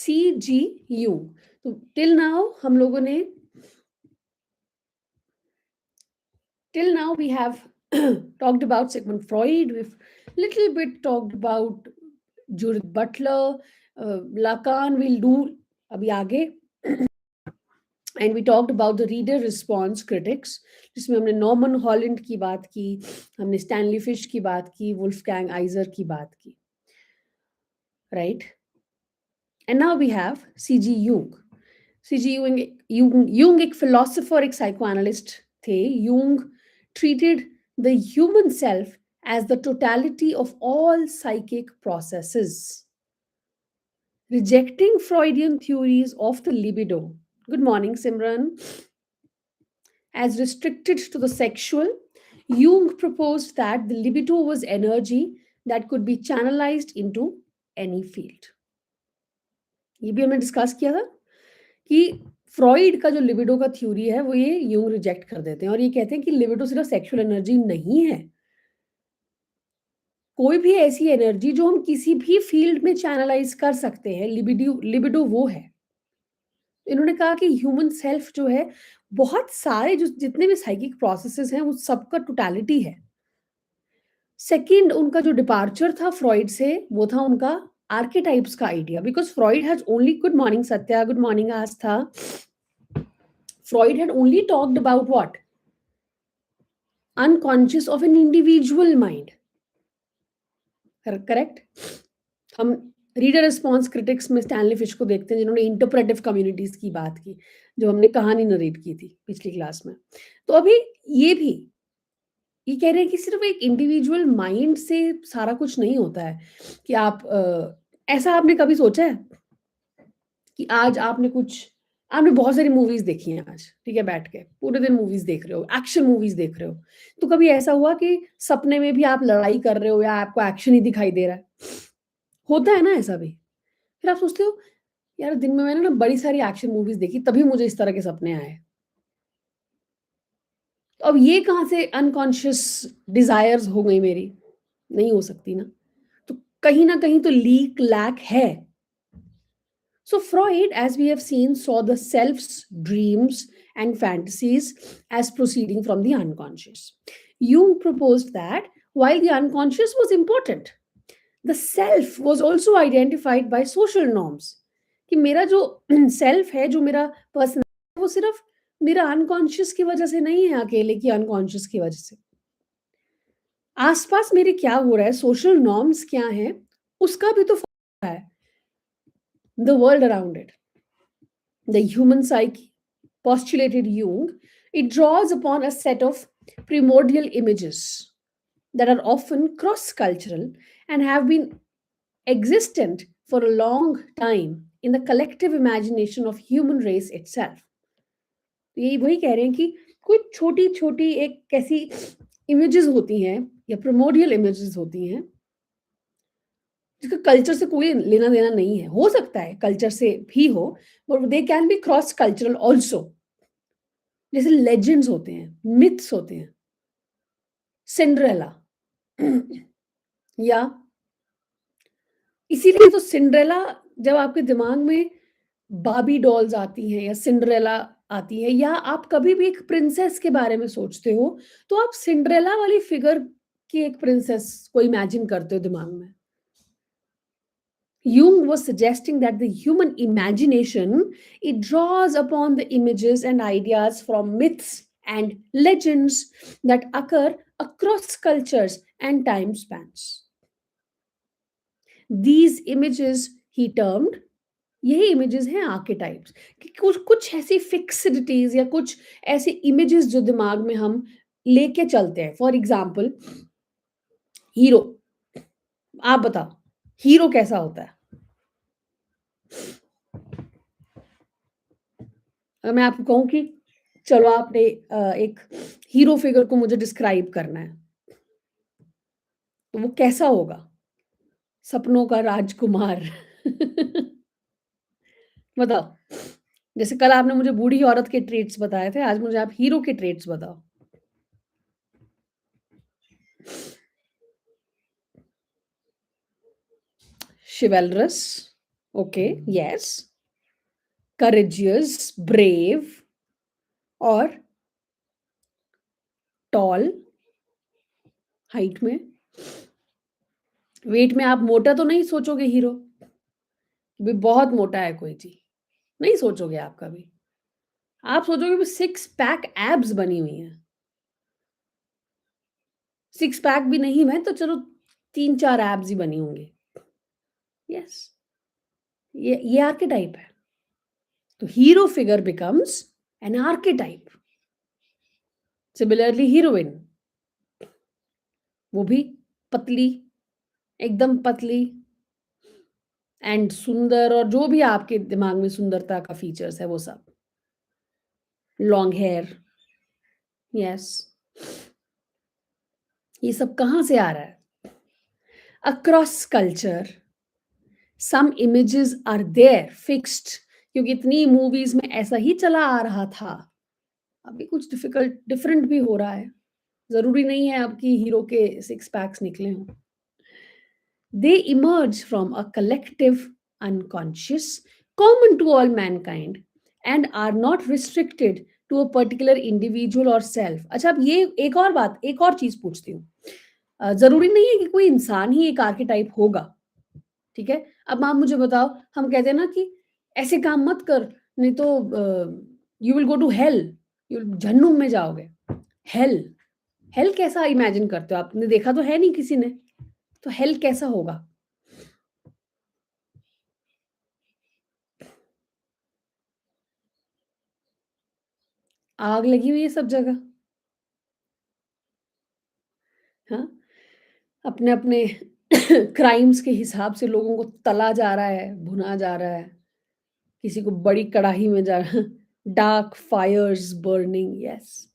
C.G. Jung. तो till now we have talked about Sigmund Freud. We've little bit talked about Judith Butler, Lacan. We'll do abhi aage. And we talked about the reader response critics, जिसमें हमने Norman Holland की बात की, हमने Stanley fish की बात की, Wolfgang आइजर की बात की, right? And now we have C.G. Jung. C.G. Jung एक philosopher, एक psychoanalyst थे. Jung treated the human self as the totality of all psychic processes, rejecting Freudian theories of the libido. Good morning, Simran. As restricted to the sexual, Jung proposed that the libido was energy that could be channelized into any field. ये भी हमने discuss किया था कि Freud का जो libido का theory है वो ये यूंग रिजेक्ट कर देते हैं और ये कहते हैं कि लिबिडो सिर्फ सेक्सुअल एनर्जी नहीं है, कोई भी ऐसी एनर्जी जो हम किसी भी फील्ड में चैनलाइज कर सकते हैं, लिबिडो वो है. इन्होंने कहा कि ह्यूमन सेल्फ जो है बहुत सारे जो जितने भी साइकिक प्रोसेसेस हैं उस सबका टोटलिटी है. सेकंड उनका जो डिपार्चर था फ्रॉइड से वो था उनका आर्केटाइप्स का idea, because Freud has only, good morning Satya, good morning Aastha, Freud had only talked about what, unconscious of an individual mind. Correct. हम रीडर रिस्पॉन्स क्रिटिक्स में स्टैनली फिश को देखते हैं जिन्होंने इंटरप्रेटिव कम्युनिटीज की बात की, जो हमने कहानी नरेट की थी पिछली क्लास में. तो अभी ये भी ये कह रहे हैं कि सिर्फ एक इंडिविजुअल माइंड से सारा कुछ नहीं होता है कि आप ऐसा आपने कभी सोचा है कि आज आपने बहुत सारी मूवीज देखी हैं आज, ठीक है, बैठ के पूरे दिन मूवीज देख रहे हो, एक्शन मूवीज देख रहे हो, तो कभी ऐसा हुआ कि सपने में भी आप लड़ाई कर रहे हो या आपको एक्शन ही दिखाई दे रहा है? होता है ना ऐसा भी. फिर आप सोचते हो यार दिन में मैंने ना बड़ी सारी एक्शन मूवीज देखी तभी मुझे इस तरह के सपने आए. तो अब ये कहाँ से अनकॉन्शियस डिजायर्स हो गई मेरी? नहीं हो सकती ना. तो कहीं ना कहीं तो लैक है. So Freud, as we have seen, saw the self's dreams and fantasies as proceeding from the unconscious. Jung proposed that while the unconscious was important, the self was also identified by social norms. कि मेरा जो self है, जो मेरा person है, वो सिर्फ मेरा अनकॉन्शियस की वजह से नहीं है, अकेले की अनकॉन्शियस की वजह से. आसपास मेरे क्या हो रहा है, सोशल नॉर्म्स क्या हैं, उसका भी तो फर्क है. The world around it. The human psyche, postulated Jung, it draws upon a set of primordial images that are often cross cultural and have been existent for a long time in the collective imagination of human race itself. यही वही कह रहे हैं कि कुछ छोटी छोटी एक कैसी इमेजेस होती हैं या प्रिमोडियल इमेजेस होती हैं जिसका कल्चर से कोई लेना देना नहीं है. हो सकता है कल्चर से भी हो, but they can be cross cultural also. जैसे लेजेंड्स होते हैं, मिथ्स होते हैं, सिंड्रेला या इसीलिए तो सिंड्रेला, जब आपके दिमाग में बाबी डॉल्स आती हैं या सिंड्रेला आती है या आप कभी भी एक प्रिंसेस के बारे में सोचते हो तो आप सिंड्रेला वाली फिगर की एक प्रिंसेस को इमेजिन करते हो दिमाग में. Jung was suggesting that the human imagination, it draws upon the images and ideas from myths and legends that occur across cultures and time spans. These images he termed, यही images हैं archetypes, कि कुछ ऐसी फिक्सिडिटीज या कुछ ऐसे images जो दिमाग में हम लेके चलते हैं. फॉर एग्जाम्पल हीरो, आप बताओ हीरो कैसा होता है? अगर मैं आपको कहूँ कि चलो आपने एक हीरो फिगर को मुझे डिस्क्राइब करना है, तो वो कैसा होगा? सपनों का राजकुमार बताओ. जैसे कल आपने मुझे बूढ़ी औरत के ट्रेट्स बताए थे, आज मुझे आप हीरो के ट्रेट्स बताओ. chivalrous, okay, yes, courageous, brave और टॉल, हाइट में। वेट में आप मोटा तो नहीं सोचोगे हीरो, भी बहुत मोटा है कोई जी, नहीं सोचोगे आप कभी। आप सोचोगे भी 6 पैक एब्स बनी हुई हैं। 6 पैक भी नहीं है तो चलो 3-4 एब्स ही बनी होंगी। यस, ये आर्केटाइप है। तो hero figure becomes N archetype. Similarly heroine, वो भी पतली, एकदम पतली एंड सुंदर, और जो भी आपके दिमाग में सुंदरता का फीचर्स है वो सब। Long hair, yes. ये सब कहाँ से आ रहा है? Across culture some images are there fixed, क्योंकि इतनी मूवीज में ऐसा ही चला आ रहा था। अभी कुछ डिफिकल्ट डिफरेंट भी हो रहा है, जरूरी नहीं है अब कि हीरो के 6 पैक्स निकले हों। They emerge from a collective unconscious common to all mankind and are not restricted to a particular individual or self. अच्छा, अब ये एक और बात, एक और चीज पूछती हूँ। जरूरी नहीं है कि कोई इंसान ही एक आर्केटाइप होगा, ठीक है? अब आप मुझे बताओ, हम कहते हैं ना कि ऐसे काम मत कर, नहीं तो you will go to hell, जहन्नुम में जाओगे। हेल, हेल कैसा इमेजिन करते हो? आपने देखा तो है नहीं किसी ने, तो हेल कैसा होगा? आग लगी हुई है सब जगह, हाँ? अपने-अपने क्राइम्स के हिसाब से लोगों को तला जा रहा है, भुना जा रहा है, किसी को बड़ी कढ़ाई में जा डार्क फायर्स बर्निंग, यस।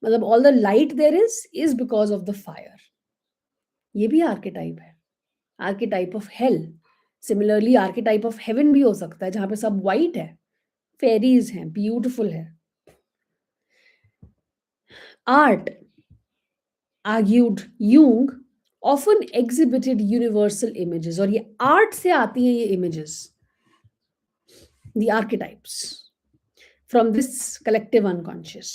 मतलब all the light there is because of the fire. ये भी आर्केटाइप है, archetype of hell. Similarly archetype of heaven भी हो सकता है, जहाँ पे सब व्हाइट है, फेरीज़ हैं, ब्यूटीफुल है। Art, argued Jung, often exhibited universal images, और ये आर्ट से आती हैं ये images, the archetypes from this collective unconscious.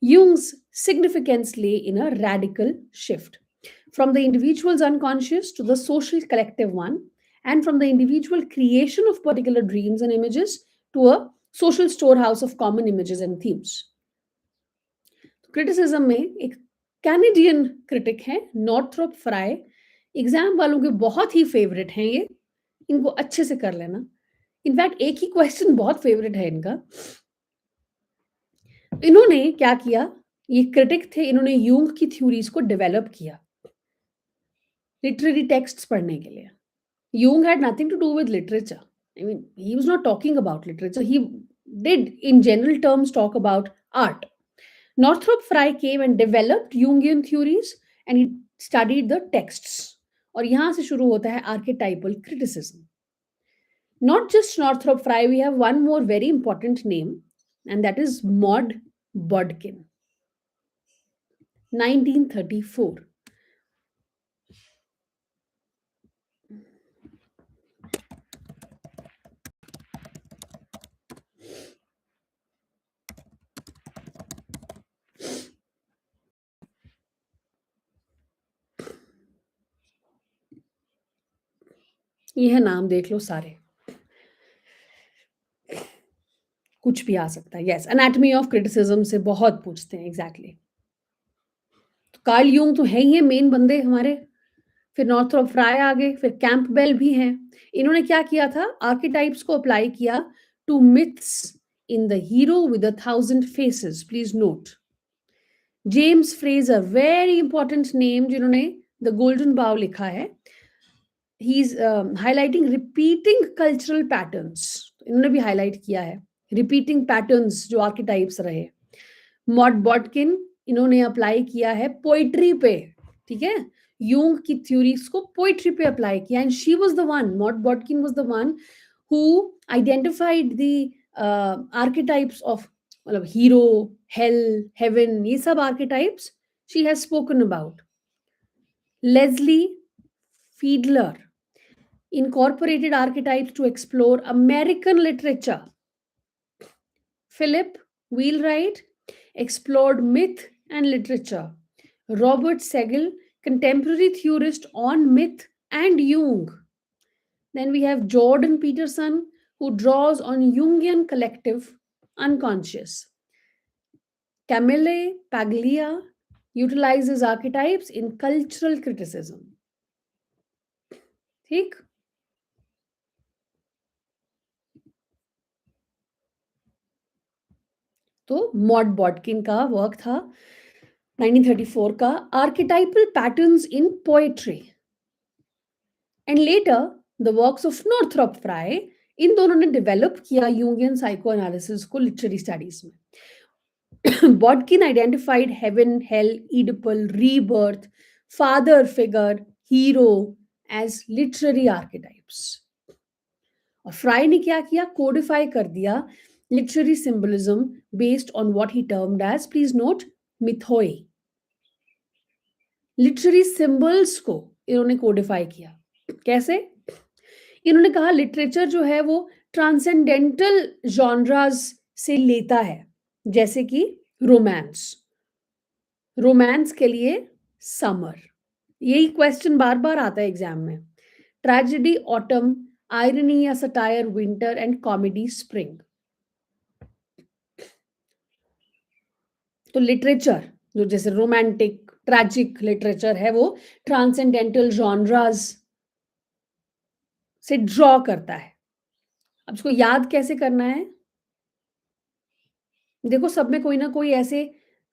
Jung's significance lay in a radical shift from the individual's unconscious to the social collective one, and from the individual creation of particular dreams and images to a social storehouse of common images and themes. Criticism में एक Canadian critic है, Northrop fry. Exam वालों के बहुत ही favourite हैं ये, इनको अच्छे से कर लेना। इनफैक्ट एक ही क्वेश्चन बहुत फेवरेट है इनका। इन्होंने क्या किया, ये क्रिटिक थे, इन्होंने यूंग की थ्योरीज को डेवलप किया लिटरेरी टेक्स्ट्स पढ़ने के लिए। Jung had nothing to do with literature, I mean he was not talking about literature, he did in general terms talk about art. Northrop Frye came and developed Jungian theories and he studied the texts. और यहाँ से शुरू होता है archetypal criticism. Not just Northrop Frye, we have one more very important name, and that is Maud Bodkin. 1934. यह नाम देख लो सारे, कुछ भी आ सकता है। यस, एनाटमी ऑफ क्रिटिसिज्म से बहुत पूछते हैं, एग्जैक्टली। तो कार्ल यूंग तो है ही है मेन बंदे हमारे, फिर नॉर्थरोप फ्राई आ गए, फिर कैंपबेल भी हैं। इन्होंने क्या किया था, आर्केटाइप्स को अप्लाई किया to myths in the hero with 1,000 faces. Please note, James Frazer, very important name, जिन्होंने द गोल्डन बाउ लिखा है। He is highlighting repeating cultural patterns, इन्होंने भी हाईलाइट किया है रिपीटिंग पैटर्न्स जो आर्केटाइप्स रहे। मॉड बॉटकिन, इन्होंने अप्लाई किया है पोइट्री पे, ठीक है? यूंग की थ्योरीज को पोइट्री पे अप्लाई किया, and she was the one, Maud Bodkin was the one who identified the archetypes of, मतलब हीरो, हेल, हेवन, ये सब archetypes she has spoken about. Leslie Fiedler, incorporated archetypes to explore American literature. Philip Wheelwright explored myth and literature. Robert Segal, contemporary theorist on myth and Jung. Then we have Jordan Peterson, who draws on Jungian collective unconscious. Camille Paglia utilizes archetypes in cultural criticism. ठीक? तो mod बॉटकिन का work था 1934 का archetypal patterns in poetry and later the works of Northrop Frye. इन दोनों ने develop किया Jungian psychoanalysis को लिटरेरी स्टडीज में. Bodkin identified heaven, hell, Oedipal, rebirth, father figure, hero as literary archetypes. और फ्राई ने क्या किया? कोडिफाई कर दिया literary symbolism based on what he termed as, please note, mythoi. Literary symbols को इन्होंने कोडिफाई किया. कैसे? इन्होंने कहा लिटरेचर जो है वो ट्रांसेंडेंटल जॉनराज से लेता है, जैसे कि रोमांस. रोमांस के लिए समर. यही क्वेश्चन बार बार आता है एग्जाम में. ट्रेजेडी ऑटम, आयरनी या satire winter and comedy spring. तो लिटरेचर जो जैसे रोमांटिक ट्रैजिक लिटरेचर है वो ट्रांसेंडेंटल जॉनराज से ड्रॉ करता है. अब इसको याद कैसे करना है? देखो सब में कोई ना कोई ऐसे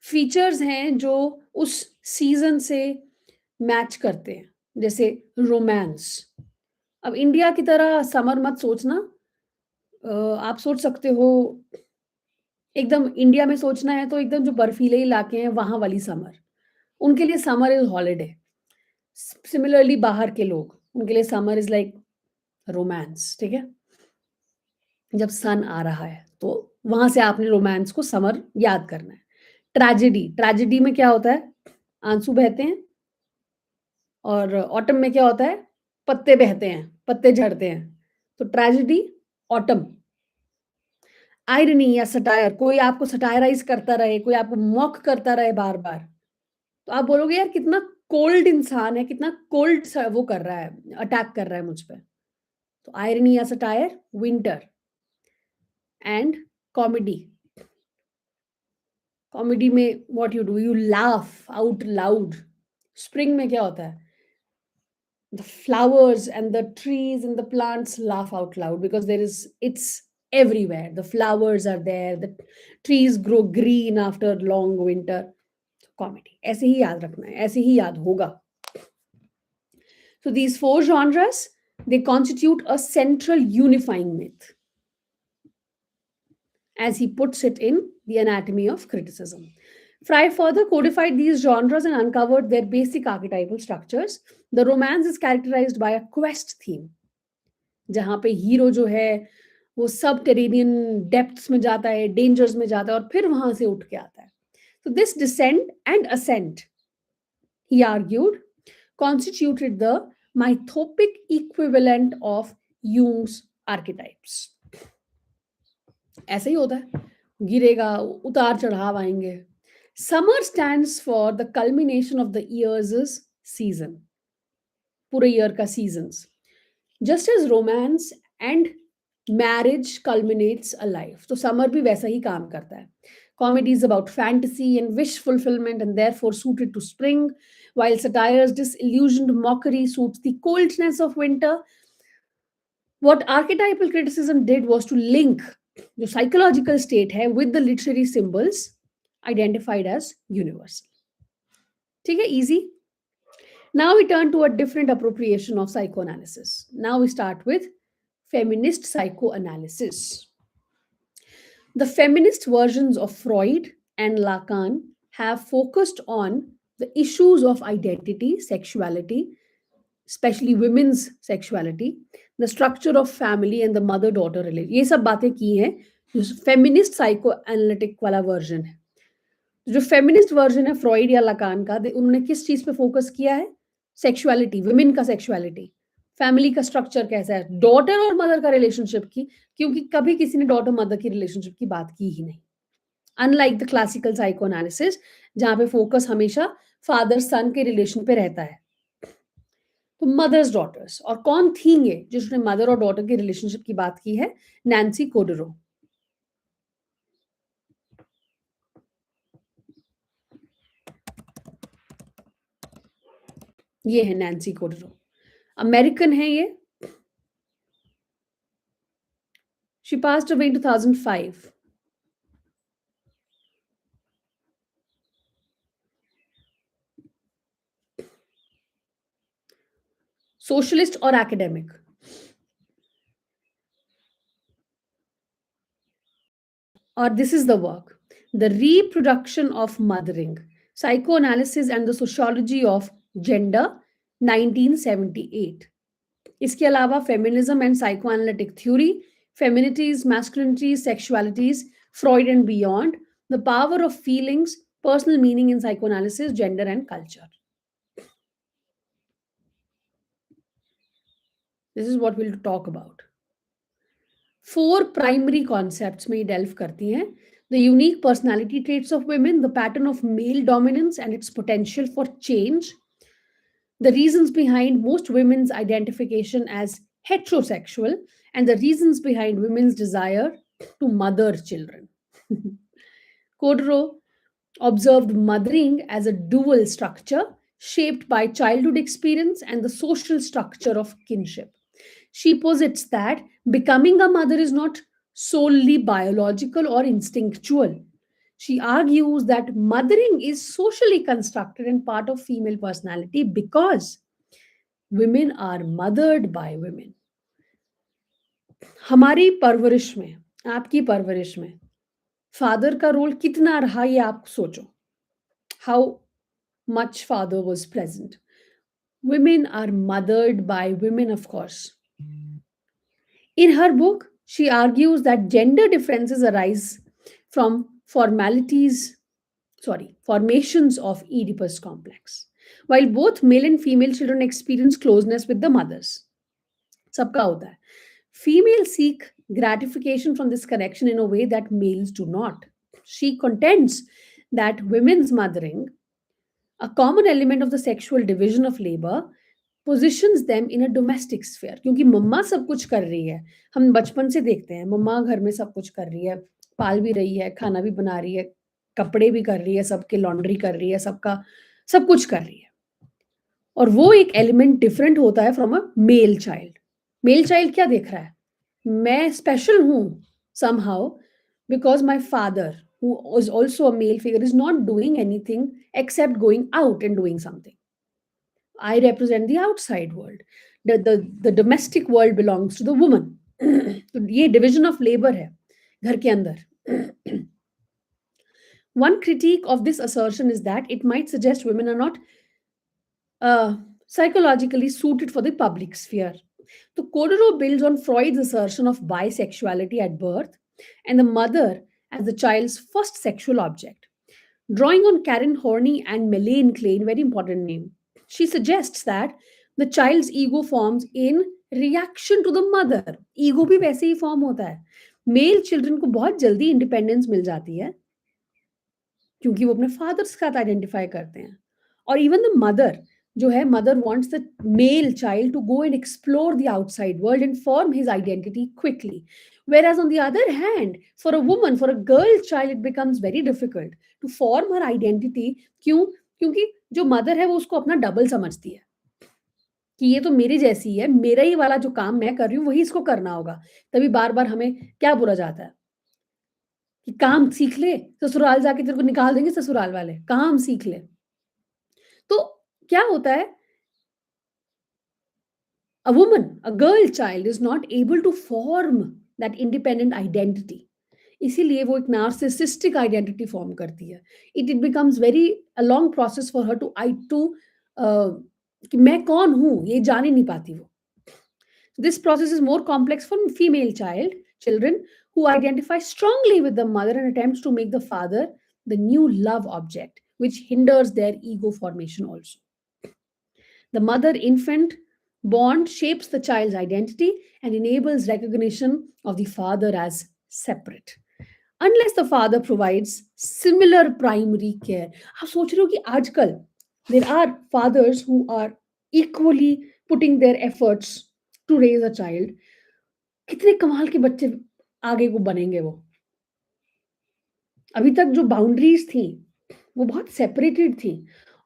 फीचर्स हैं जो उस सीजन से मैच करते हैं, जैसे रोमांस. अब इंडिया की तरह समर मत सोचना. आप सोच सकते हो एकदम इंडिया में सोचना है तो एकदम जो बर्फीले इलाके हैं वहां वाली समर. उनके लिए समर इज हॉलीडे. सिमिलरली बाहर के लोग, उनके लिए समर इज लाइक रोमांस. ठीक है, जब सन आ रहा है तो वहां से आपने रोमांस को समर याद करना है. ट्रेजेडी, ट्रेजेडी में क्या होता है? आंसू बहते हैं. और ऑटम में क्या होता है? पत्ते बहते हैं, पत्ते झड़ते हैं. तो ट्रेजेडी ऑटम. आयरनी या सटायर, कोई आपको सटायराइज करता रहे, कोई आपको मॉक करता रहे बार बार, तो आप बोलोगे यार कितना कोल्ड इंसान है, कितना कोल्ड वो कर रहा है, अटैक कर रहा है मुझ पे. तो आयरनी या satire winter. And comedy, comedy में what you do, you laugh out loud. Spring में क्या होता है? the flowers and the trees and the plants laugh out loud because it's everywhere. The flowers are there, the trees grow green after long winter. Comedy ऐसे ही याद रखना है, ऐसे ही याद होगा. So these four genres, they constitute a central unifying myth, as he puts it in The Anatomy of Criticism. Fry further codified these genres and uncovered their basic archetypal structures. The romance is characterized by a quest theme, जहां पे hero जो है वो subterranean depths में जाता है, dangers में जाता है और फिर वहां से उठ के आता है. So this descent and ascent, he argued, constituted the mythopic equivalent of Jung's archetypes. ऐसे ही होता है, गिरेगा, उतार चढ़ाव आएंगे. Summer stands for the culmination of the year's season. पूरे ईयर का seasons. Just as romance and marriage culminates a life. तो summer भी वैसा ही काम करता है. Comedy is about fantasy and wish fulfillment and therefore suited to spring, while satire's disillusioned mockery suits the coldness of winter. What archetypal criticism did was to link जो psychological state है with the literary symbols identified as universal. ठीक है, easy. Now we turn to a different appropriation of psychoanalysis. Now we start with feminist psychoanalysis. The feminist versions of Freud and Lacan have focused on the issues of identity, sexuality, especially women's sexuality, the structure of family and the mother-daughter relationship. ये सब बातें की हैं जो feminist psychoanalytic वाला version है. जो feminist version है फ्रॉइड या लकान का, उन्होंने किस चीज पे फोकस किया है? सेक्सुअलिटी, विमेन का सेक्सुअलिटी. फैमिली का स्ट्रक्चर कैसा है, डॉटर और मदर का रिलेशनशिप की, क्योंकि कभी किसी ने डॉटर मदर की रिलेशनशिप की बात की ही नहीं। अनलाइक द क्लासिकल साइकोएनालिसिस जहाँ पे फोकस हमेशा फादर सन के रिलेशन पे रहता है। तो मदर्स डॉटर्स, और कौन थी ये जिसने मदर और डॉटर के रिलेशनशिप की बात की है? नैन्सी कोडरो। ये है नैन्सी कोडरो, अमेरिकन है ये। She passed away in 2005। Socialist और academic. Or this is the work, The Reproduction of Mothering, Psychoanalysis and the Sociology of Gender, 1978। इसके अलावा feminism and psychoanalytic theory, femininities, masculinities, sexualities, Freud and beyond, the power of feelings, personal meaning in psychoanalysis, gender and culture. This is what will talk about. 4 primary concepts में delve करती हैं। The unique personality traits of women, the pattern of male dominance and its potential for change, the reasons behind most women's identification as heterosexual, and the reasons behind women's desire to mother children. Kodro observed mothering as a dual structure shaped by childhood experience and the social structure of kinship. She posits that becoming a mother is not solely biological or instinctual. She argues that mothering is socially constructed and part of female personality because women are mothered by women. हमारी परवरिश में, आपकी परवरिश में father का role कितना रहा ये आप सोचो। How much father was present? Women are mothered by women, of course. In her book, she argues that gender differences arise from formations of Oedipus complex, while both male and female children experience closeness with the mothers. सबका होता है. Females seek gratification from this connection in a way that males do not. She contends that women's mothering, a common element of the sexual division of labor, positions them in a domestic sphere. क्योंकि मम्मा सब कुछ कर रही है, हम बचपन से देखते हैं मम्मा घर में सब कुछ कर रही है, पाल भी रही है, खाना भी बना रही है, कपड़े भी कर रही है, सबके लॉन्ड्री कर रही है, सबका सब कुछ कर रही है। और वो एक एलिमेंट डिफरेंट होता है from a male child. Male child क्या देख रहा है? मैं स्पेशल हूं somehow because my father, who is also a male figure, is not doing anything except going out and doing something. I represent the outside world. The domestic world belongs to the woman. तो ये division of labor है घर के अंदर। One critique of this assertion is that it might suggest women are not psychologically suited for the public sphere. So Kodoro builds on Freud's assertion of bisexuality at birth and the mother as the child's first sexual object. Drawing on Karen Horney and Melaine Klein, very important name, she suggests that the child's ego forms in reaction to the mother. Ego भी वैसे ही form होता है. Male children को बहुत जल्दी independence मिल जाती है क्योंकि वो अपने फादर्स के साथ आइडेंटिफाई करते हैं। और इवन द मदर जो है, mother wants the male child to go and explore the outside world and form his identity quickly, whereas on the other hand, for a woman, for a girl child, it becomes very difficult to form her identity. क्यों? क्योंकि जो mother है वो उसको अपना double समझती है कि ये तो मेरी जैसी है, मेरा ही वाला जो काम मैं कर रही हूँ वही इसको करना होगा। तभी बार बार हमें क्या बोला जाता है कि काम सीख ले, ससुराल जाके तेरे को निकाल देंगे ससुराल वाले, काम सीख ले। तो क्या होता है, a woman, a girl child is not able to form that independent identity. इसीलिए वो एक नार्सिसिस्टिक आइडेंटिटी फॉर्म करती है। It becomes very a long process for her to कि मैं कौन हूं ये जान ही नहीं पाती वो। This process is more complex for female children who identify strongly with the mother and attempts to make the father the new love object, which hinders their ego formation also. The mother infant Bond shapes the child's identity and enables recognition of the father as separate. Unless the father provides similar primary care. आप सोच रहे हो कि आजकल there are fathers who are equally putting their efforts to raise a child. कितने कमाल के बच्चे आगे को बनेंगे वो. अभी तक जो बाउंड्रीज थी वो बहुत सेपरेटेड थी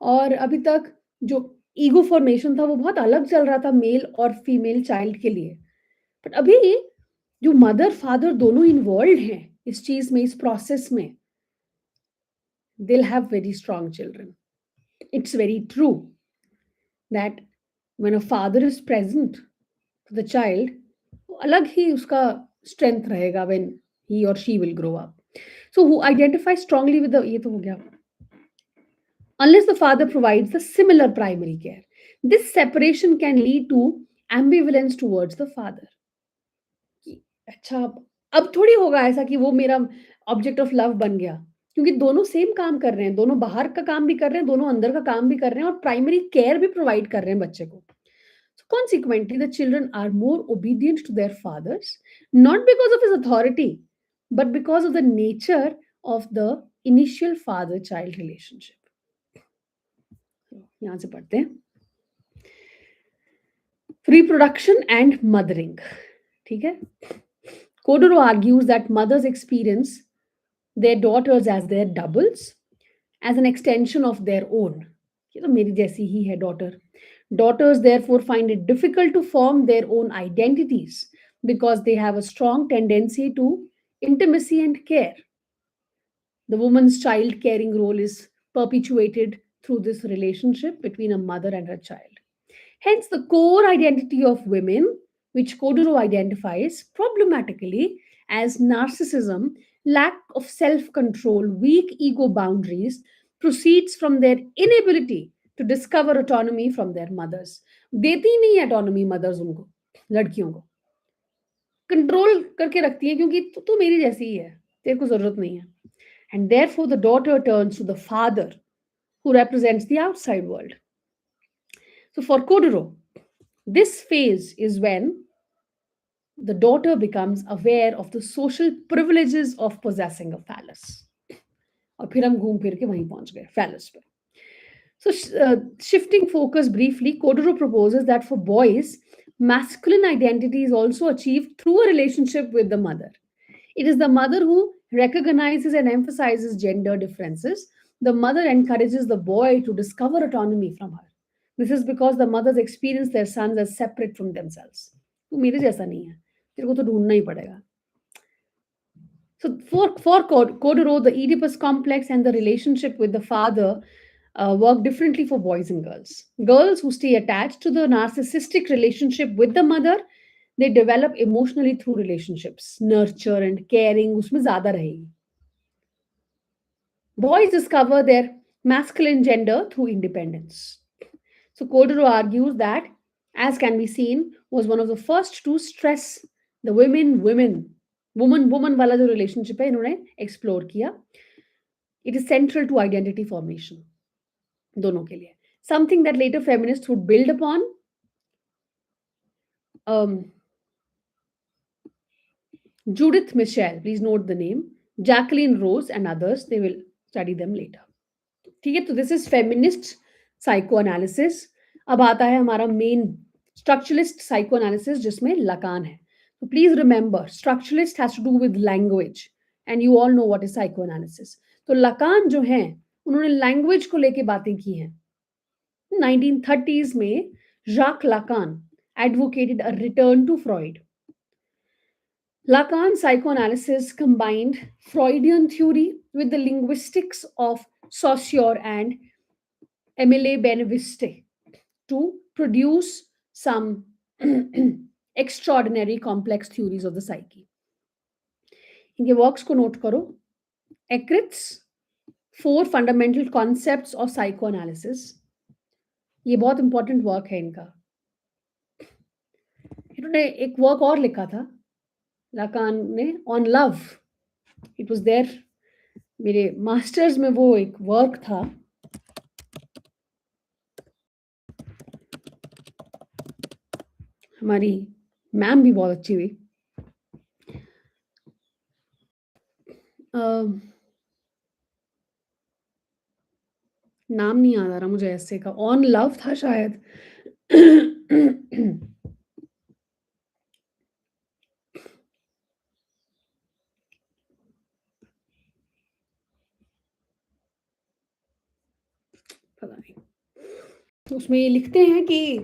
और अभी तक जो ईगो फॉर्मेशन था वो बहुत अलग चल रहा था मेल और फीमेल चाइल्ड के लिए. बट अभी जो मदर फादर दोनों इन्वॉल्व हैं इस चीज में, इस प्रोसेस में, they'll have very strong children. It's very true that when a father is present for the child, वो अलग ही उसका strength रहेगा when he or she will grow up. So who identifies strongly with the, ये तो हो गया. Unless the father provides the similar primary care, this separation can lead to ambivalence towards the father. कि अच्छा अब थोड़ी होगा ऐसा कि वो मेरा ऑब्जेक्ट ऑफ लव बन गया, क्योंकि दोनों सेम काम कर रहे हैं, दोनों बाहर का काम भी कर रहे हैं, दोनों अंदर का काम भी कर रहे हैं और प्राइमरी केयर भी प्रोवाइड कर रहे हैं बच्चे को. So consequently, the children are more obedient to their fathers, not because of his authority, but because of the nature of the initial father-child relationship. यहां से पढ़ते हैं. Reproduction and mothering. ठीक है. Kodoro argues that mothers experience their daughters as their doubles, as an extension of their own. ये तो मेरी जैसी ही है daughter. Daughters therefore find it difficult to form their own identities because they have a strong tendency to intimacy and care. The woman's child caring role is perpetuated through this relationship between a mother and her child. Hence, the core identity of women, which Kodoro identifies problematically as narcissism, lack of self control, weak ego boundaries, proceeds from their inability to discover autonomy from their mothers. देती ही नहीं autonomy mothers उनको, लड़कियों को control करके रखती है क्योंकि तू मेरी जैसी ही है, तेरे को जरूरत नहीं है. And therefore, the daughter turns to the father, who represents the outside world. So, for Kodoro, this phase is when the daughter becomes aware of the social privileges of possessing a phallus. और फिर हम घूम फिर के वहीं पहुंच गए phallus पे. So, shifting focus briefly, Kodoro proposes that for boys, masculine identity is also achieved through a relationship with the mother. It is the mother who recognizes and emphasizes gender differences. The mother encourages the boy to discover autonomy from her. This is because the mothers experience their sons as separate from themselves. तू मेरे जैसा नहीं है, तेरे को तो ढूंढना ही पड़ेगा. So for Kodoro, the Oedipus complex and the relationship with the father work differently for boys and girls. Girls who stay attached to the narcissistic relationship with the mother, they develop emotionally through relationships. Nurture and caring उसमें ज़्यादा रहेगी. Boys discover their masculine gender through independence. So Kodoro argues that, as can be seen, was one of the first to stress the woman वाला जो relationship है इन्होंने explore किया. It is central to identity formation. दोनों के लिए. Something that later feminists would build upon. Judith Michel, please note the name, Jacqueline Rose and others, they will study them later. ठीक है, तो this is feminist psychoanalysis. अब आता है हमारा main structuralist psychoanalysis जिसमें Lacan है. So please remember, structuralist has to do with language and you all know what is psychoanalysis. तो Lacan जो हैं उन्होंने language को लेके बातें की हैं. 1930s में Jacques Lacan advocated a return to Freud. Lacan's psychoanalysis combined Freudian theory with the linguistics of Saussure and Emile Benveniste to produce some extraordinary complex theories of the psyche. इनके works को note करो. Eckert's 4 fundamental concepts of psychoanalysis. ये बहुत important work है इनका. इन्होंने एक work और लिखा था Lacan ने on love. It was there. मेरे मास्टर्स में वो एक वर्क था. हमारी मैम भी बहुत अच्छी थी। अ, नाम नहीं याद आ रहा मुझे ऐसे का, ऑन लव था शायद। पता नहीं। तो उसमें ये लिखते हैं कि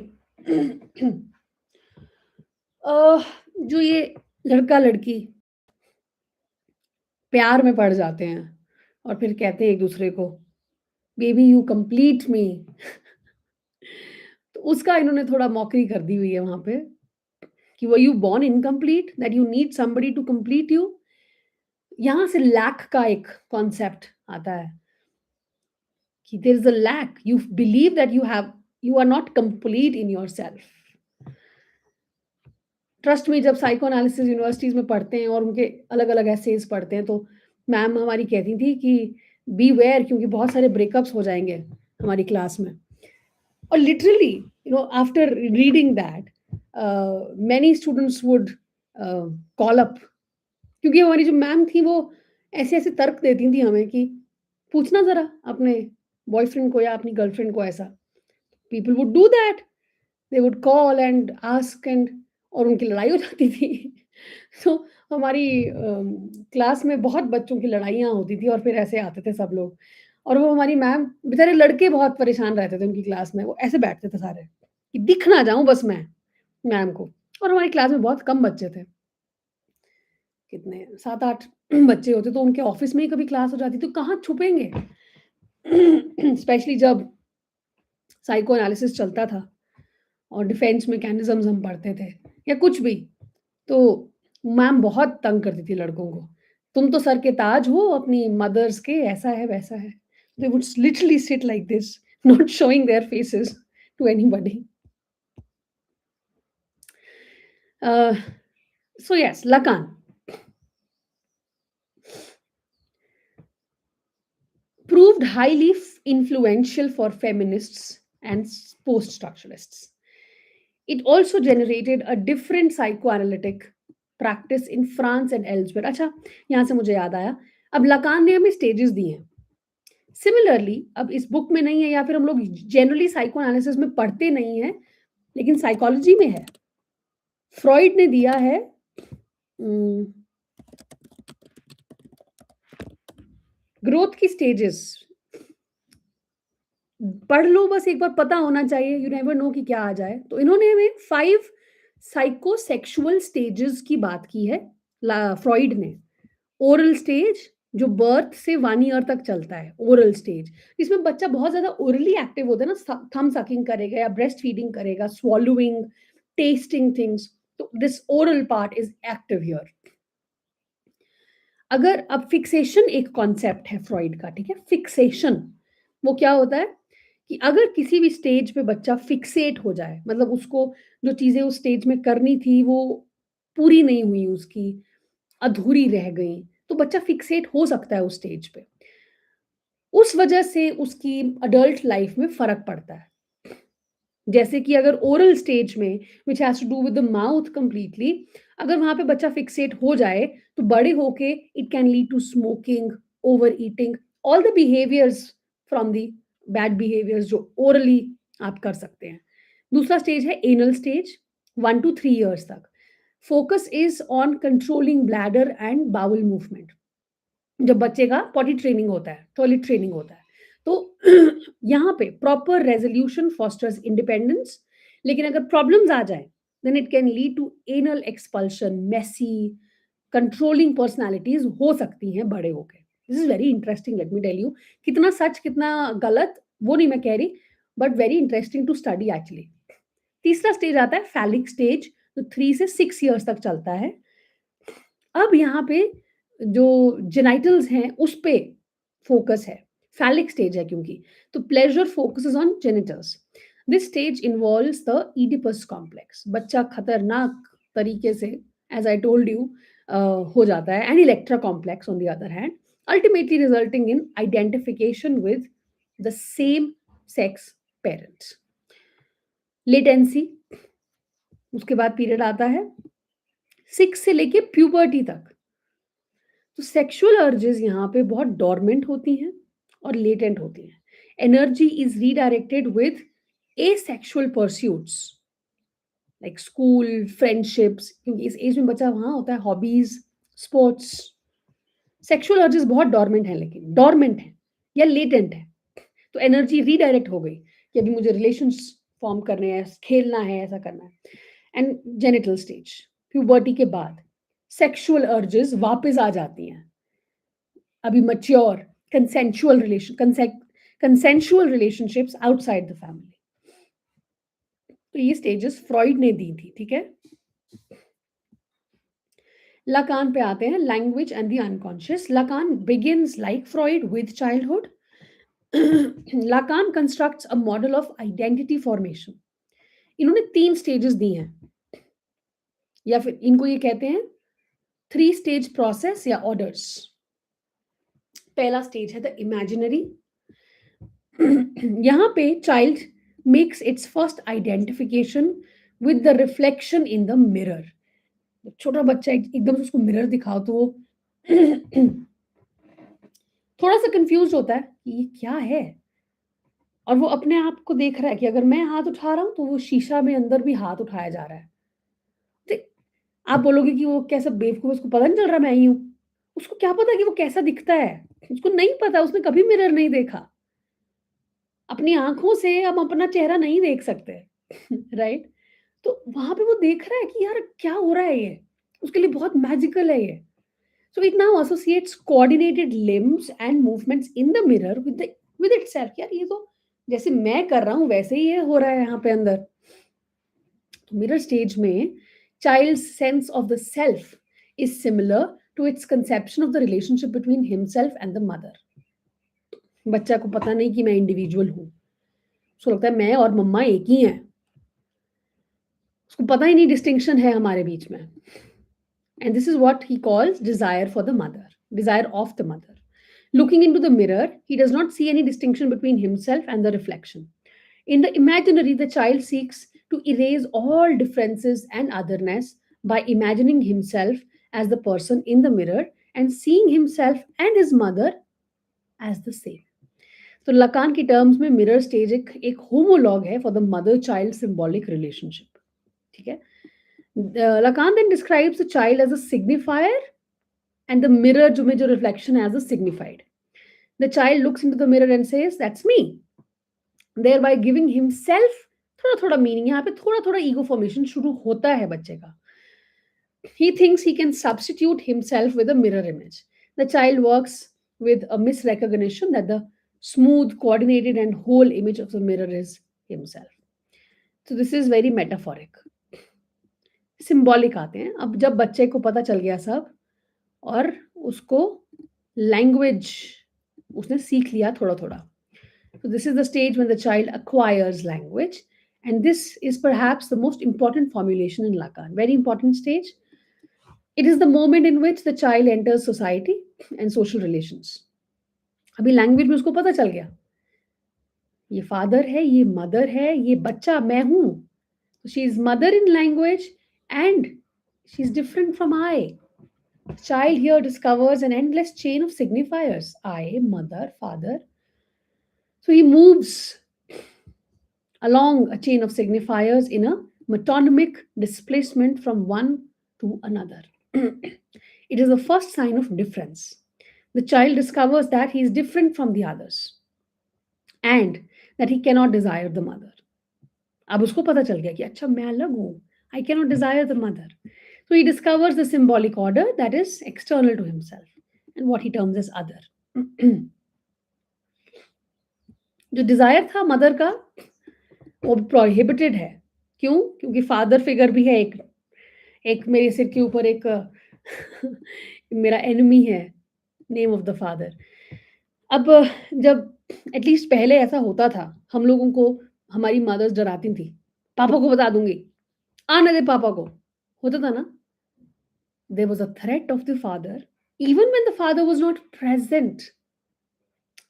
अ, जो ये लड़का-लड़की प्यार में पड़ जाते हैं और फिर कहते हैं एक-दूसरे को, बेबी यू कंप्लीट मी। तो उसका इन्होंने थोड़ा मॉकरी कर दी हुई है वहाँ पे कि were you born incomplete that you need somebody to complete you. यहाँ से लैक का एक कॉन्सेप्ट आता है कि there is a lack, you believe that you are not complete in yourself. Trust में जब साइको एनालिसिस यूनिवर्सिटीज़ में पढ़ते हैं और उनके अलग-अलग एसेज पढ़ते हैं, तो मैम हमारी कहती थी कि बीवेयर, क्योंकि बहुत सारे ब्रेकअप्स हो जाएँगे हमारी क्लास में। और literally after reading that many students would call up, क्योंकि हमारी जो मैम थी वो ऐसे-ऐसे तर्क देती थी हमें कि पूछना ज़रा अपने बॉयफ्रेंड को या अपनी गर्लफ्रेंड को ऐसा। People would do that, they would call and ask and और उनकी लड़ाई हो जाती थी। तो हमारी क्लास में बहुत बच्चों की लड़ाइयाँ होती थी और फिर ऐसे आते थे सब लोग और वो हमारी मैम, बेचारे लड़के बहुत परेशान रहते थे उनकी क्लास में, वो ऐसे बैठते थे सारे कि दिख ना जाऊँ बस मैं मैम को। और हमारी क्लास में बहुत कम बच्चे थे, कितने 7-8 बच्चे होते, तो उनके ऑफिस में ही कभी क्लास हो जाती तो कहाँ छुपेंगे। स्पेशली जब साइको एनालिसिस चलता था और डिफेंस मैकेनिज़्म्स हम पढ़ते थे या कुछ भी, तो मैम बहुत तंग करती थी लड़कों को। तुम तो सर के ताज हो अपनी मदर्स के, ऐसा है, वैसा है। They would literally sit like this, not showing their faces to anybody. Uh, so yes, Lacan proved highly influential for feminists and post-structuralists. It also generated a different psychoanalytic practice in France and elsewhere. अच्छा, यहाँ से मुझे याद आया, अब Lacan ने हमें stages दिए हैं। सिमिलरली अब इस बुक में नहीं है या फिर हम लोग जनरली साइको एनालिसिस में पढ़ते नहीं हैं, लेकिन साइकोलॉजी में है। फ्रॉइड ने दिया है ग्रोथ की स्टेजेस। पढ़ लो, बस एक बार पता होना चाहिए, यू नेवर नो कि क्या आ जाए। तो इन्होंने हमें 5 साइकोसेक्सुअल स्टेजेस की बात की है फ्रॉइड ने। ओरल स्टेज, जो बर्थ से 1 ईयर तक चलता है, ओरल स्टेज, जिसमें बच्चा बहुत ज़्यादा ओरली एक्टिव होता है ना, थंब सकिंग करेगा या ब्रेस्ट फीडिंग करेगा, स्वॉलोइंग, टेस्टिंग थिंग्स, तो this oral part is active here. अगर अब फिक्सेशन एक कॉन्सेप्ट है फ्रॉइड का, ठीक है? फिक्सेशन, वो क्या होता है कि अगर किसी भी स्टेज पे बच्चा फिक्सेट हो जाए, मतलब उसको जो चीज़ें उस स्टेज में करनी थी वो पूरी नहीं हुई उसकी, अधूरी रह गई, तो बच्चा फिक्सेट हो सकता है उस स्टेज पे। उस वजह से उसकी अडल्ट लाइफ में फ़र्क पड़ता है। जैसे कि अगर ओरल स्टेज में which has to do with the mouth completely, अगर वहाँ पे बच्चा फिक्सेट हो जाए, तो बड़े होके it can lead to smoking, over eating, all the behaviours from the bad behaviours जो ओरली आप कर सकते हैं। दूसरा स्टेज है एनल स्टेज, 1 टू 3 इयर्स तक। Focus is on controlling bladder and bowel movement. जब बच्चे का पॉटी ट्रेनिंग होता है, टॉयलेट ट्रेनिंग होता है, तो यहाँ पे प्रॉपर रेज़ोल्यूशन फोस्टर्स इंडिपेंडेंस, लेकिन अगर प्रॉब्लम्स आ जाएँ, then it can lead to anal expulsion, messy, controlling personalities हो सकती हैं बड़े होके। This is very interesting, let me tell you. कितना सच, कितना गलत, वो नहीं मैं कह रही, but very interesting to study actually. तीसरा स्टेज आता है फैलिक स्टेज, जो 3 से 6 इयर्स तक चलता है। अब यहाँ पे जो जेनिटल्स हैं उस पे फोकस है, फैलिक स्टेज है क्योंकि, तो pleasure focuses on genitals. This stage involves the Oedipus complex. बच्चा खतरनाक तरीके से, एज आई टोल्ड यू, हो जाता है, and Electra complex on the other hand, ultimately resulting in identification with the same sex parents. Latency, उसके बाद period आता है 6 से लेके प्यूबर्टी तक। तो सेक्सुअल अर्जेस यहाँ पे बहुत डोरमेंट होती हैं और लेटेंट होती हैं। Energy is redirected with asexual pursuits like school, friendships, क्योंकि इस एज में बच्चा वहाँ होता है, हॉबीज, स्पोर्ट्स। सेक्सुअल अर्जेस बहुत डोरमेंट है, लेकिन डोरमेंट है या लेटेंट है, तो एनर्जी रीडायरेक्ट हो गई कि अभी मुझे रिलेशंस फॉर्म करने हैं, खेलना है, ऐसा करना है। एंड जेनिटल स्टेज, प्यूबर्टी के बाद सेक्सुअल अर्जेस वापस आ जाती हैं, अभी mature consensual relationships outside the family. तो ये स्टेजेस फ्रॉइड ने दी थी, ठीक है। लाकान पे आते हैं, language and the unconscious. Lacan begins like Freud with childhood. Lacan constructs a model of identity formation. इन्होंने 3 स्टेजेस दी हैं, या फिर इनको ये कहते हैं 3 स्टेज प्रोसेस या ऑर्डर्स। पहला स्टेज है द इमेजिनरी। यहाँ पे child makes it's first identification with the reflection in the mirror. छोटा बच्चा एकदम से उसको मिरर दिखाओ तो वो थोड़ा सा कंफ्यूज होता है कि ये क्या है, और वो अपने आप को देख रहा है कि अगर मैं हाथ उठा रहा हूं तो वो शीशा में अंदर भी हाथ उठाया जा रहा है। तो आप बोलोगे कि वो कैसा बेवकूफ, उसको पता नहीं चल रहा मैं ही हूं। उसको क्या पता कि वो कैसा दिखता है, उसको नहीं पता, उसने कभी मिरर नहीं देखा। अपनी आंखों से हम अपना चेहरा नहीं देख सकते राइट। तो वहां पे वो देख रहा है कि यार क्या हो रहा है, ये उसके लिए बहुत मैजिकल है ये। So it now associates coordinated limbs and movements in the mirror with itself. यार ये तो जैसे मैं कर रहा हूं वैसे ही ये हो रहा है यहाँ पे अंदर। मिरर स्टेज में child's sense of the self is similar to its conception of the relationship between himself and the mother. बच्चा को पता नहीं कि मैं इंडिविजुअल हूं, उसको लगता है मैं और मम्मा एक ही हैं, उसको पता ही नहीं डिस्टिंक्शन है हमारे बीच में। And this is what he calls desire for the mother, desire of the mother. Looking into the mirror, he does not see any distinction between himself and the reflection. In the imaginary, the child seeks to erase all differences and otherness by imagining himself as the person in the mirror and seeing himself and his mother as the same. तो Lacan की terms में mirror stage एक homologue है for the mother child symbolic relationship, ठीक है। Lacan then describes the child as a signifier and the mirror जो में जो reflection as a signified. The child looks into the mirror and says, "That's me," thereby giving himself थोड़ा थोड़ा meaning. यहाँ पे थोड़ा थोड़ा ईगो फॉर्मेशन शुरू होता है बच्चे का। He thinks he can substitute himself with a mirror image. The child works with a misrecognition that the smooth, coordinated, and whole image of the mirror is himself. So this is very metaphoric. Symbolic आते हैं अब, जब बच्चे को पता चल गया सब और उसको लैंग्वेज उसने सीख लिया थोड़ा थोड़ा। So this is the stage when the child acquires language, and this is perhaps the most important formulation in Lacan. Very important stage. It is the moment in which the child enters society and social relations. अभी language में उसको पता चल गया, ये father है, ये mother है, ये बच्चा मैं हूं। She is mother in language and she's different from I. The child here discovers an endless chain of signifiers: I, mother, father. So he moves along a chain of signifiers in a metonymic displacement from one to another. It is the first sign of difference. The child discovers that he is different from the others and that he cannot desire the mother. अब उसको पता चल गया कि अच्छा मैं अलग हूं, I cannot desire the mother. So he discovers the symbolic order that is external to himself and what he terms as other. जो डिजायर था मदर का वो प्रोहिबिटेड है। क्यों? क्योंकि फादर फिगर भी है, एक मेरे सिर के ऊपर एक मेरा एनिमी है, नेम ऑफ द फादर। अब जब एटलीस्ट पहले ऐसा होता था, हम लोगों को हमारी मदर्स डराती थी, पापा को बता दूंगी, आने दे पापा को, होता था ना। There was a threat of the father even when the father was not present.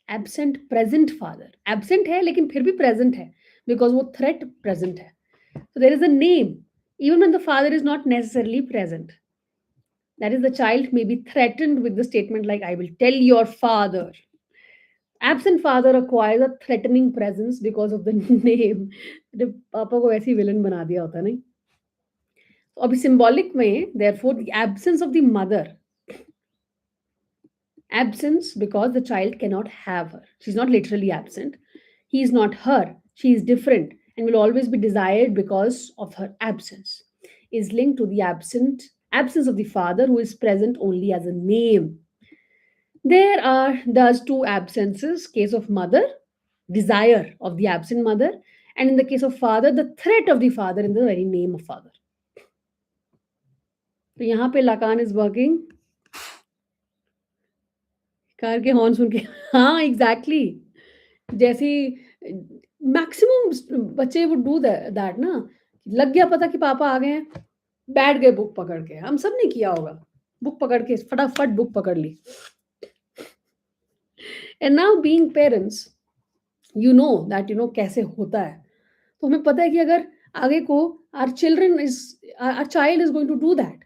Absent present father, absent है लेकिन फिर भी present है because वो threat present है। So there is a name even when the father is not necessarily present. That is, the child may be threatened with the statement like, I will tell your father. Absent father acquires a threatening presence because of the name. तो पापा को वैसे ही villain बना दिया होता नहीं. तो अभी symbolic में, therefore, the absence of the mother, absence because the child cannot have her. She's not literally absent. He is not her. She is different and will always be desired because of her absence. Is linked to the absence of the father who is present only as a name. There are thus two absences: case of mother, desire of the absent mother, and in the case of father, the threat of the father in the very name of father. तो यहाँ पे लाकान is working. Car के horn सुन के हाँ exactly जैसी maximum बच्चे would do that ना. लग गया पता कि पापा आ गए हैं, बैठ गए बुक पकड़ के. हम सब ने किया होगा, बुक पकड़ के फटाफट बुक पकड़ ली. And now being parents, you know that कैसे होता है. तो हमें पता है कि अगर आगे को or child is going to do that,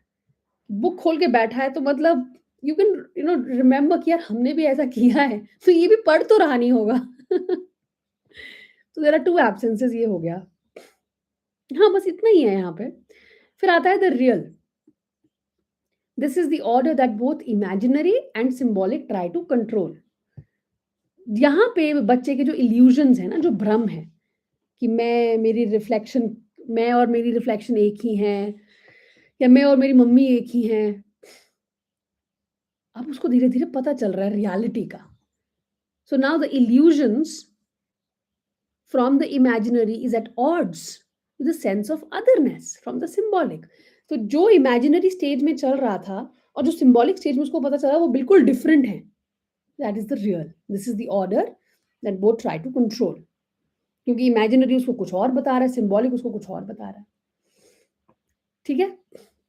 book खोल के बैठा है तो मतलब यू कैन रिमेम्बर कि यार हमने भी ऐसा किया है, तो ये भी पढ़ तो रहा नहीं होगा. तो देयर आर टू एब्सेंसेस, ये हो गया. हाँ बस इतना ही है यहाँ पे. फिर आता है the real. This is the order that both imaginary and symbolic try to control. यहाँ पे बच्चे के जो इल्यूजन्स है ना, जो भ्रम है कि मैं और मेरी रिफ्लेक्शन एक ही हैं, या मैं और मेरी मम्मी एक ही हैं. अब उसको धीरे-धीरे पता चल रहा है रियलिटी का. So now the illusions from the imaginary is at odds with the sense of otherness from the symbolic. तो जो imaginary स्टेज में चल रहा था और जो symbolic स्टेज में उसको पता चला वो बिल्कुल डिफरेंट है. That is the real. This is the order that both try to control. क्योंकि imaginary उसको कुछ और बता रहा है, symbolic उसको कुछ और बता रहा है. ठीक है?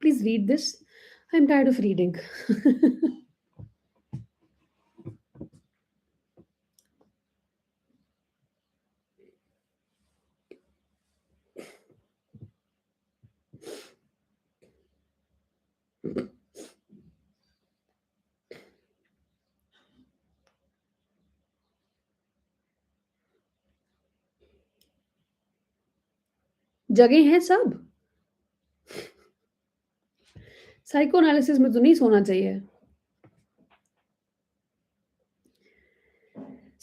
Please read this. I'm tired of reading. जगे हैं सब. साइको एनालिसिस में तो नहीं सोना चाहिए.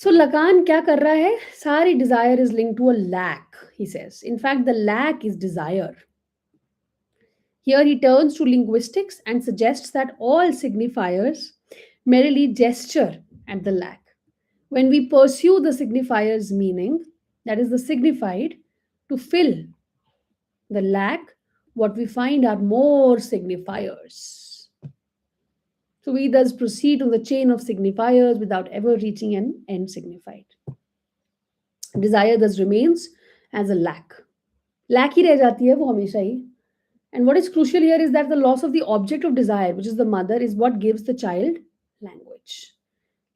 So Lacan क्या कर रहा है? सारी desire is linked to a lack, he says. In fact, the lack is desire. Here he turns to linguistics and suggests that all signifiers merely gesture at the lack. When we pursue the signifier's meaning, that is the signified, to fill the lack, what we find are more signifiers. So we thus proceed on the chain of signifiers without ever reaching an end signified. Desire thus remains as a lack. Lack ही रह जाती है वो हमेशा ही. And what is crucial here is that the loss of the object of desire, which is the mother, is what gives the child language.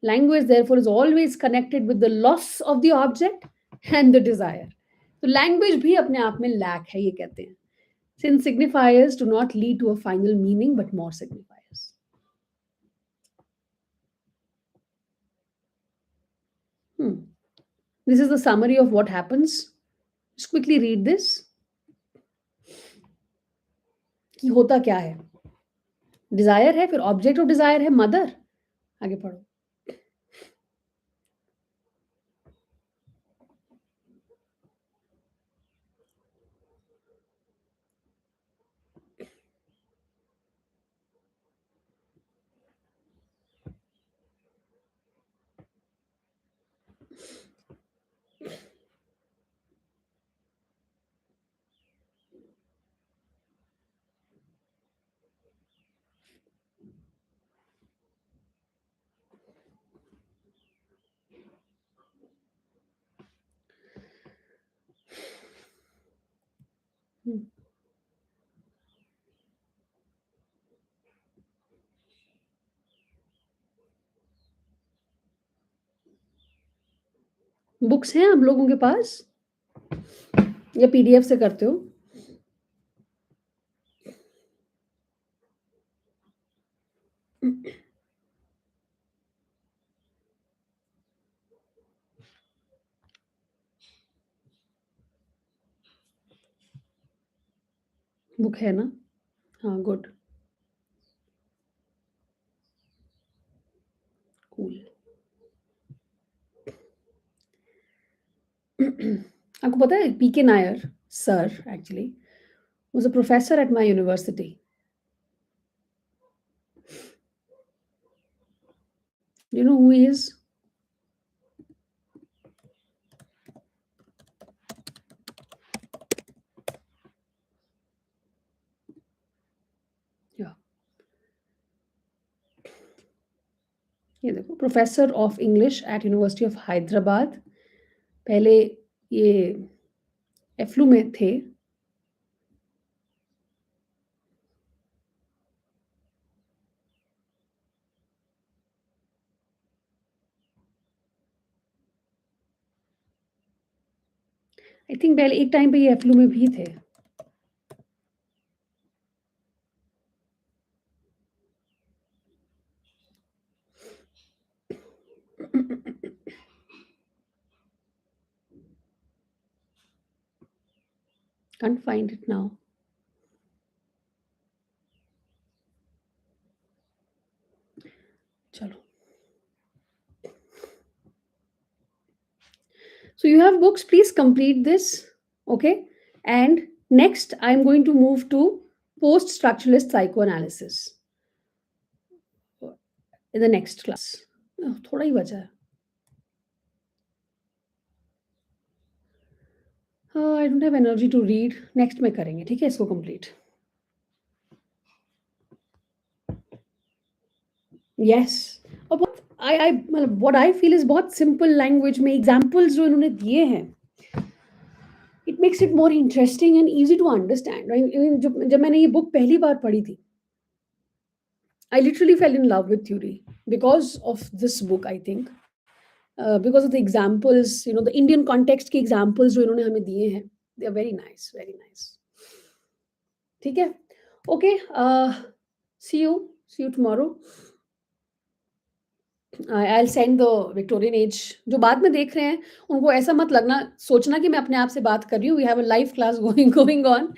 Language, therefore, is always connected with the loss of the object and the desire. So language भी अपने आप में lack है, ये कहते हैं. Since signifiers do not lead to a final meaning, but more signifiers. This is the summary of what happens. Just quickly read this. कि होता क्या है. डिजायर है, फिर ऑब्जेक्ट ऑफ डिजायर है मदर. आगे पढ़ो. बुक्स हैं आप लोगों के पास या पीडीएफ से करते हो? बुक है ना? हाँ, गुड, कूल। आपको पता है PK Nayar sir actually was a professor at my university. You know who he is? या ये देखो professor of English at university of Hyderabad. पहले ये एफ्लू में थे। आई थिंक पहले एक टाइम पे ये एफ्लू में भी थे। Can't find it now. चलो। So you have books, please complete this. Okay. And next, I'm going to move to post structuralist psychoanalysis in the next class. थोड़ा ही बचा है। I don't have energy to read. Next में करेंगे, ठीक है इसको complete. Yes. और बहुत I मतलब what I feel is बहुत simple language में examples जो इन्होंने दिए हैं, it makes it more interesting and easy to understand. जब मैंने ये book पहली बार पढ़ी थी, I literally fell in love with theory because of this book, I think. Because of the examples, you know, the Indian context के examples जो इन्होंने हमें दिए हैं, they are very nice, very nice. ठीक है? Okay, see you tomorrow. I'll send the Victorian age जो बाद में देख रहे हैं, उनको ऐसा मत लगना सोचना कि मैं अपने आप से बात कर रही हूँ. We have a live class going on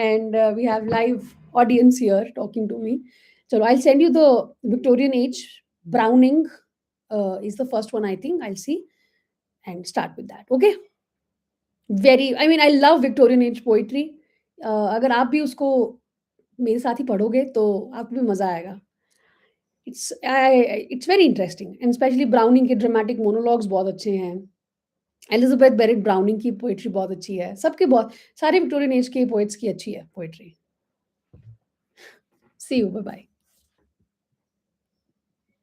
and we have live audience here talking to me. चलो, I'll send you the Victorian age. Browning is the first one I think. I'll see and start with that. Okay? I mean, I love Victorian age poetry. अगर आप भी उसको मेरे साथ ही पढ़ोगे तो आपको भी मज़ा आएगा. It's very interesting and especially browning के ड्रामेटिक मोनोलॉग्स बहुत अच्छे हैं. एलिजाबेथ बेरेट ब्राउनिंग की पोएट्री बहुत अच्छी है. सबके बहुत सारे विक्टोरियन एज के पोएट्स की अच्छी है poetry. See you, bye bye.